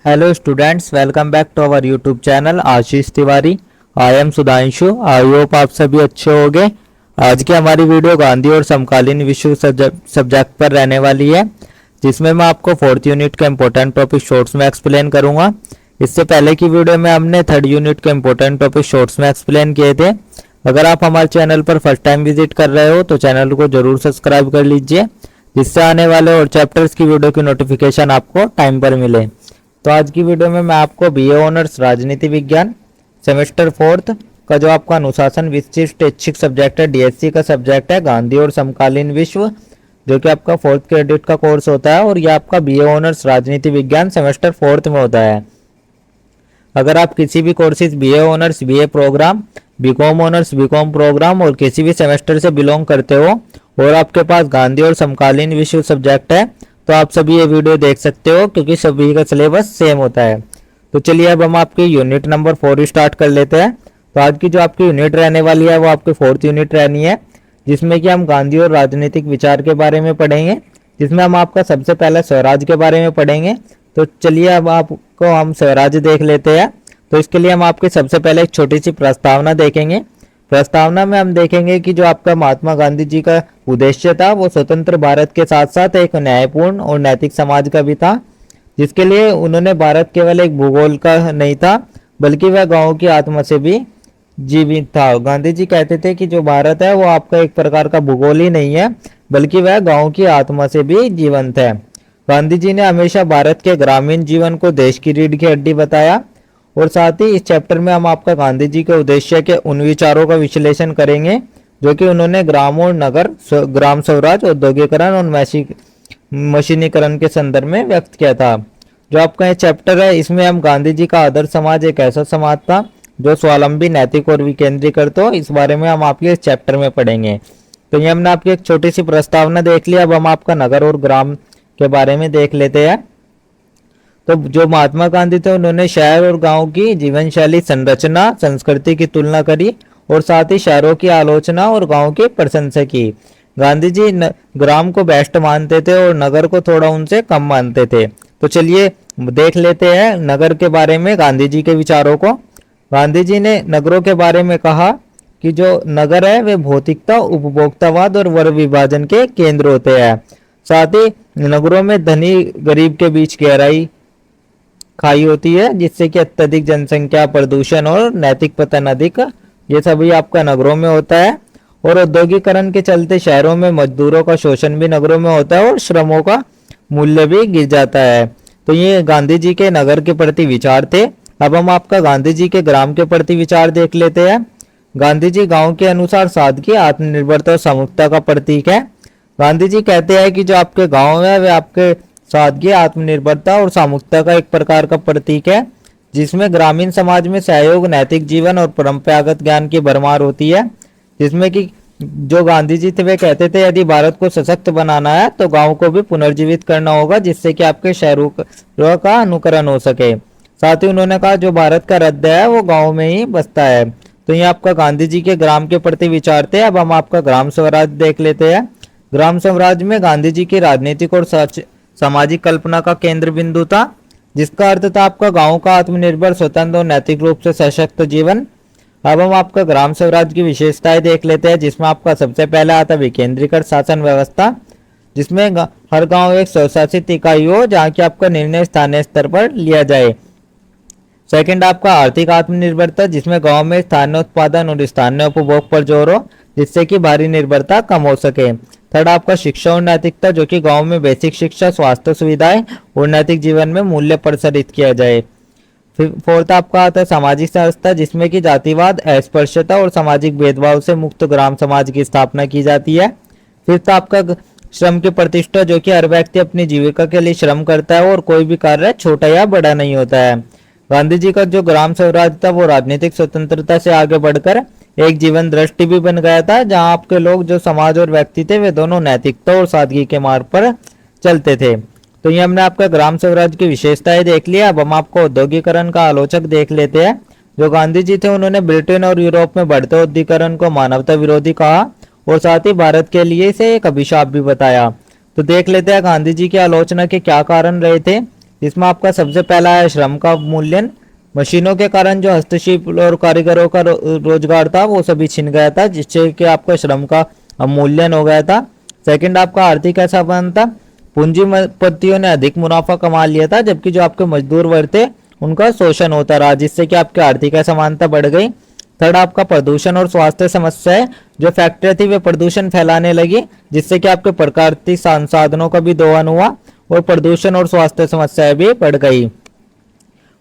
Hello students, welcome back to our YouTube channel Ashish Tiwari. I am Sudhanshu. I hope आप सभी अच्छे होंगे। आज की हमारी वीडियो गांधी और समकालीन विश्व सब्जेक्ट पर रहने वाली है, जिसमें मैं आपको फोर्थ यूनिट के इम्पोर्टेंट टॉपिक शॉर्ट्स में एक्सप्लेन करूंगा। इससे पहले की वीडियो में हमने थर्ड यूनिट के इम्पोर्टेंट टॉपिक शॉर्ट्स में एक्सप्लेन किए थे। अगर आप हमारे चैनल पर फर्स्ट टाइम विजिट कर रहे हो तो चैनल को जरूर सब्सक्राइब कर लीजिए, जिससे आने वाले और चैप्टर्स की वीडियो की नोटिफिकेशन आपको टाइम पर मिले। तो आज की वीडियो में मैं आपको बीए ऑनर्स राजनीति विज्ञान सेमेस्टर फोर्थ का जो आपका अनुशासन विशिष्ट ऐच्छिक सब्जेक्ट है, डीएससी का सब्जेक्ट है गांधी और समकालीन विश्व, जो कि आपका फोर्थ क्रेडिट का कोर्स होता है और यह आपका बीए ऑनर्स राजनीति विज्ञान सेमेस्टर फोर्थ में होता है। अगर आप किसी भी courses BA honours, BA programme, BCom honours, BCom programme और किसी भी सेमेस्टर से बिलोंग करते हो और आपके पास गांधी और समकालीन विश्व सब्जेक्ट है तो आप सभी ये वीडियो देख सकते हो, क्योंकि सभी का सिलेबस सेम होता है। तो चलिए अब हम आपकी यूनिट नंबर 4 स्टार्ट कर लेते हैं। तो आज की जो आपकी यूनिट रहने वाली है वो आपकी फोर्थ यूनिट रहनी है, जिसमें कि हम गांधी और राजनीतिक विचार के बारे में पढ़ेंगे, जिसमें हम आपका सबसे पहले स्वराज के बारे में पढ़ेंगे। तो चलिए अब आपको हम स्वराज देख लेते हैं। तो इसके लिए हम आपके सबसे पहले एक छोटी सी प्रस्तावना देखेंगे। प्रस्तावना में हम देखेंगे कि जो आपका महात्मा गांधी जी का उद्देश्य था वो स्वतंत्र भारत के साथ साथ एक न्यायपूर्ण और नैतिक समाज का भी था, जिसके लिए उन्होंने भारत केवल एक भूगोल का नहीं था बल्कि वह गांव की आत्मा से भी जीवित था। गांधी जी कहते थे कि जो भारत है वो आपका एक प्रकार का भूगोल ही नहीं है बल्कि वह गांव की आत्मा से भी जीवंत है। गांधी जी ने हमेशा भारत के ग्रामीण जीवन को देश की रीढ़ की हड्डी बताया और साथ ही इस चैप्टर में हम आपका गांधी जी के उद्देश्य के उन विचारों का विश्लेषण करेंगे जो कि उन्होंने ग्राम और नगर, ग्राम स्वराज, औद्योगिकरण और मशीनीकरण के संदर्भ में व्यक्त किया था। जो आपका ये चैप्टर है इसमें हम गांधी जी का आदर्श समाज एक ऐसा समाज था जो स्वावलंबी, नैतिक और विकेंद्रीकृत हो, इस बारे में हम आपके इस चैप्टर में पढ़ेंगे। तो ये हमने आपकी एक छोटी सी प्रस्तावना देख लिया। अब हम आपका नगर और ग्राम के बारे में देख लेते हैं। तो जो महात्मा गांधी थे उन्होंने शहर और गांव की जीवन शैली, संरचना, संस्कृति की तुलना करी और साथ ही शहरों की आलोचना और गांव की प्रशंसा की। गांधी जी ग्राम को बेस्ट मानते थे और नगर को थोड़ा उनसे कम मानते थे। तो चलिए देख लेते हैं नगर के बारे में गांधी जी के विचारों को। गांधी जी ने नगरों के बारे में कहा कि जो नगर है वे भौतिकता, उपभोक्तावाद और वर्ग विभाजन के केंद्र होते हैं। साथ ही नगरों में धनी गरीब के बीच गहराई खाई होती है, जिससे कि अत्यधिक जनसंख्या, प्रदूषण और नैतिक पतन अधिक, ये सभी आपका नगरों में होता है। और औद्योगिकरण के चलते शहरों में मजदूरों का शोषण भी नगरों में होता है और श्रमों का मूल्य भी गिर जाता है। तो ये गांधी जी के नगर के प्रति विचार थे। अब हम आपका गांधी जी के ग्राम के प्रति विचार देख लेते हैं। गांधी जी गांव के अनुसार सादगी, आत्मनिर्भरता और सामूहिकता का प्रतीक है। गांधी जी कहते हैं कि जो आपके गाँव है वे आपके सादगी, आत्मनिर्भरता और सामूहिकता का एक प्रकार का प्रतीक है, जिसमें ग्रामीण समाज में सहयोग, नैतिक जीवन और परंपरागत ज्ञान की भरमार होती है। जिसमें कि जो गांधी जी थे वे कहते थे यदि भारत को सशक्त बनाना है तो गांव को भी पुनर्जीवित करना होगा, जिससे कि आपके शहरों का अनुकरण हो सके। साथ ही उन्होंने कहा जो भारत का हृदय है वो गाँव में ही बसता है। तो ये आपका गांधी जी के ग्राम के प्रति विचार थे। अब हम आपका ग्राम स्वराज देख लेते हैं। ग्राम स्वराज में गांधी जी की राजनीतिक और सामाजिक कल्पना का केंद्र बिंदु था, जिसका अर्थ था आपका गांव का आत्मनिर्भर, स्वतंत्र और नैतिक रूप से सशक्त जीवन। अब हम आपका ग्राम स्वराज की विशेषताएं देख लेते हैं, जिसमें आपका सबसे पहला आता विकेंद्रीकृत शासन व्यवस्था, जिसमें हर गांव एक स्वशासित इकाई हो जहां की आपका निर्णय स्थानीय स्तर पर लिया जाए। सेकंड आपका आर्थिक आत्मनिर्भरता, जिसमें गांव में स्थानीय उत्पादन और स्थानीय उपभोग पर जोर हो, जिससे कि बाहरी निर्भरता कम हो सके। थर्ड आपका शिक्षा और नैतिकता, जो कि गांव में बेसिक शिक्षा, स्वास्थ्य सुविधाएं और नैतिक जीवन में मूल्य प्रसारित किया जाए। फोर्थ आपका आता है सामाजिक संस्था, जिसमें कि जातिवाद, अस्पृश्यता और सामाजिक भेदभाव से मुक्त ग्राम समाज की स्थापना की जाती है। फिफ्थ आपका श्रम की प्रतिष्ठा, जो कि हर व्यक्ति अपनी जीविका के लिए श्रम करता है और कोई भी कार्य छोटा या बड़ा नहीं होता है। गांधी जी का जो ग्राम स्वराज था वो राजनीतिक स्वतंत्रता से आगे बढ़कर एक जीवन दृष्टि भी बन गया था, जहां आपके लोग जो समाज और व्यक्ति थे वे दोनों नैतिकता और सादगी के मार्ग पर चलते थे। तो ये हमने आपका ग्राम स्वराज की विशेषताएं देख लिया। अब हम आपको औद्योगिकरण का आलोचक देख लेते हैं। जो गांधी जी थे उन्होंने ब्रिटेन और यूरोप में बढ़ते औद्योगिकरण को मानवता विरोधी कहा और साथ ही भारत के लिए इसे एक अभिशाप भी बताया। तो देख लेते हैं गांधी जी की आलोचना के क्या कारण रहे थे। इसमें आपका सबसे पहला है श्रम का मूल्यन। मशीनों के कारण जो हस्तशिल्प और कारीगरों का रोजगार था वो सभी छिन गया था, जिससे कि आपका श्रम का अवमूल्यन हो गया था। सेकंड आपका आर्थिक असमानता, पूंजीपतियों ने अधिक मुनाफा कमा लिया था जबकि जो आपके मजदूर वर्ग थे उनका शोषण होता रहा, जिससे कि आपकी आर्थिक असमानता बढ़ गई। थर्ड आपका प्रदूषण और स्वास्थ्य समस्याएं, जो फैक्ट्रियां थी वे प्रदूषण फैलाने लगी, जिससे कि आपके प्राकृतिक संसाधनों का भी दोहन हुआ और प्रदूषण और स्वास्थ्य समस्याएं भी बढ़ गई।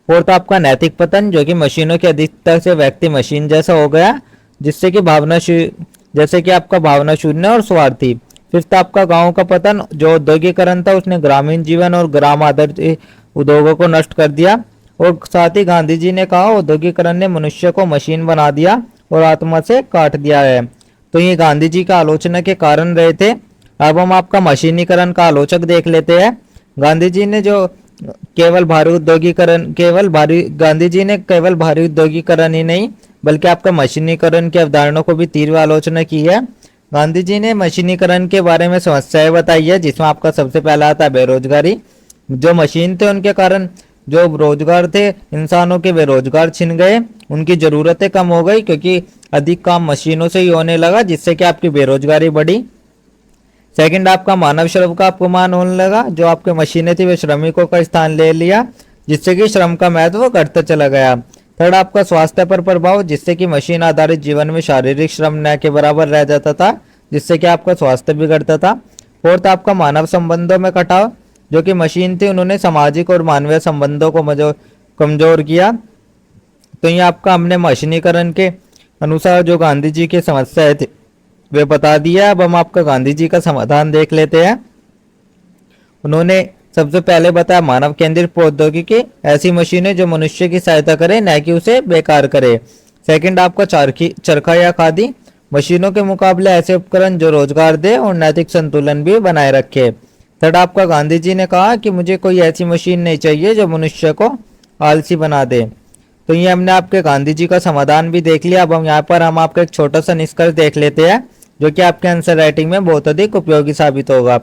फोर्थ आपका नैतिक पतन, जो कि मशीनों की अधिकता से व्यक्ति मशीन जैसा हो गया, जिससे कि जैसे कि आपका भावना शून्य और स्वार्थी। फिफ्थ आपका गांव का पतन, जो औद्योगिकरण था उसने ग्रामीण जीवन और ग्राम आधारित उद्योगों को नष्ट कर दिया। और साथ ही गांधी जी ने कहा औद्योगिकरण ने मनुष्य को मशीन बना दिया और आत्मा से काट दिया है। तो ये गांधी जी का आलोचना के कारण रहे थे। अब हम आपका मशीनीकरण का आलोचक देख लेते हैं। गांधी जी ने जो गांधी जी ने केवल भारी उद्योगीकरण ही नहीं बल्कि आपका मशीनीकरण की अवधारणा को भी तीव्र आलोचना की है। गांधी जी ने मशीनीकरण के बारे में समस्याएं बताई है, जिसमें आपका सबसे पहला आता है बेरोजगारी। जो मशीन थे उनके कारण जो रोजगार थे इंसानों के बेरोजगार छिन गए, उनकी जरूरतें कम हो गई क्योंकि अधिक काम मशीनों से ही होने लगा, जिससे कि आपकी बेरोजगारी बढ़ी। सेकंड आपका मानव श्रम का अपमान होने लगा, जो आपके मशीनें थी वे श्रमिकों का स्थान ले लिया, जिससे कि श्रम का महत्व घटता चला गया। थर्ड आपका स्वास्थ्य पर प्रभाव, जिससे कि मशीन आधारित जीवन में शारीरिक श्रम न के बराबर रह जाता था, जिससे कि आपका स्वास्थ्य बिगड़ता था। फोर्थ आपका मानव संबंधों में कटाव, जो कि मशीन थी उन्होंने सामाजिक और मानवीय संबंधों को कमजोर किया। तो ये आपका हमने मशीनीकरण के अनुसार जो गांधी जी की समस्याएं थी वे बता दिया। अब हम आपका गांधी जी का समाधान देख लेते हैं। उन्होंने सबसे पहले बताया मानव केंद्रित प्रौद्योगिकी, ऐसी मशीनें जो मनुष्य की सहायता करे न कि उसे बेकार करे। सेकंड आपका चरखा या खादी, मशीनों के मुकाबले ऐसे उपकरण जो रोजगार दे और नैतिक संतुलन भी बनाए रखे। थर्ड आपका गांधी जी ने कहा कि मुझे कोई ऐसी मशीन नहीं चाहिए जो मनुष्य को आलसी बना दे। तो ये हमने आपके गांधी जी का समाधान भी देख लिया। अब हम यहाँ पर आपका एक छोटा सा निष्कर्ष देख लेते हैं, जो कि आपके आंसर राइटिंग में बहुत अधिक उपयोगी साबित होगा।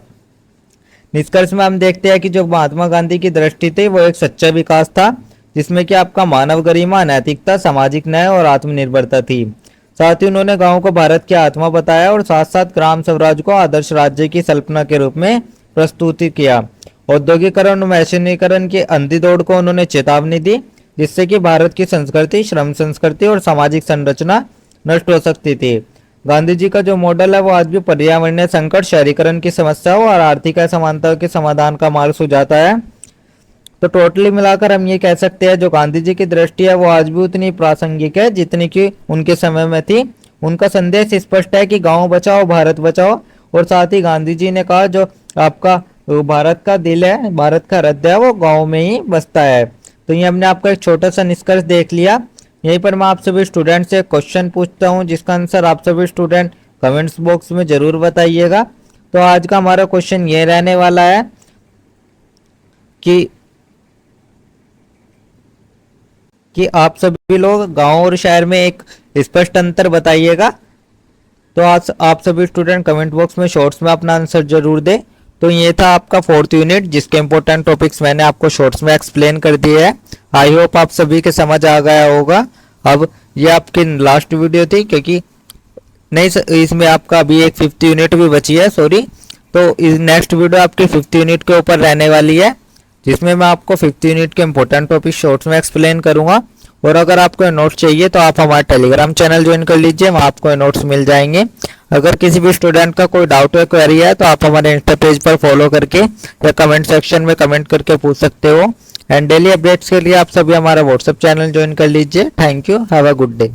निष्कर्ष में हम देखते हैं कि जो महात्मा गांधी की दृष्टि थी वो एक सच्चा विकास था, जिसमें कि आपका मानव गरिमा, नैतिकता, सामाजिक न्याय और आत्मनिर्भरता थी। साथ ही उन्होंने गांव को भारत की आत्मा बताया और साथ साथ ग्राम स्वराज को आदर्श राज्य की कल्पना के रूप में प्रस्तुति किया। औद्योगिकरण और मशीनीकरण की अंधी दौड़ को उन्होंने चेतावनी दी, जिससे कि भारत की संस्कृति, श्रम संस्कृति और सामाजिक संरचना नष्ट हो सकती थी। गांधी जी का जो मॉडल है वो आज भी पर्यावरणीय संकट, शहरीकरण की समस्याओं और आर्थिक असमानता के समाधान का मार्ग सुझाता है। तो टोटली मिलाकर हम ये कह सकते हैं जो गांधी जी की दृष्टि है वो आज भी उतनी प्रासंगिक है जितनी कि उनके समय में थी। उनका संदेश स्पष्ट है कि गांव बचाओ भारत बचाओ। और साथ ही गांधी जी ने कहा जो आपका भारत का दिल है, भारत का हृदय है वो गाँव में ही बसता है। तो ये हमने आपका एक छोटा सा निष्कर्ष देख लिया। यहीं पर मैं आप सभी स्टूडेंट से क्वेश्चन पूछता हूं, जिसका आंसर आप सभी स्टूडेंट कमेंट्स बॉक्स में जरूर बताइएगा। तो आज का हमारा क्वेश्चन ये रहने वाला है कि आप सभी लोग गांव और शहर में एक स्पष्ट अंतर बताइएगा। तो आज आप सभी स्टूडेंट कमेंट बॉक्स में शॉर्ट्स में अपना आंसर जरूर दे। तो ये था आपका 4th यूनिट, जिसके इंपॉर्टेंट टॉपिक्स मैंने आपको शॉर्ट्स में एक्सप्लेन कर दिए हैं। आई होप आप सभी के समझ आ गया होगा। अब ये आपकी लास्ट वीडियो थी, क्योंकि नहीं इसमें आपका अभी एक 5th यूनिट भी बची है, सॉरी। तो इस नेक्स्ट वीडियो आपकी 5th यूनिट के ऊपर रहने वाली है, जिसमें मैं आपको 5th यूनिट के इंपॉर्टेंट टॉपिक शॉर्ट्स में एक्सप्लेन करूंगा। और अगर आपको नोट्स चाहिए तो आप हमारा टेलीग्राम चैनल ज्वाइन कर लीजिए, वहाँ आपको नोट्स मिल जाएंगे। अगर किसी भी स्टूडेंट का कोई डाउट या क्वेरी है तो आप हमारे इंस्टा पेज पर फॉलो करके या कमेंट सेक्शन में कमेंट करके पूछ सकते हो। एंड डेली अपडेट्स के लिए आप सभी हमारा व्हाट्सएप चैनल ज्वाइन कर लीजिए। Thank you, have a good day.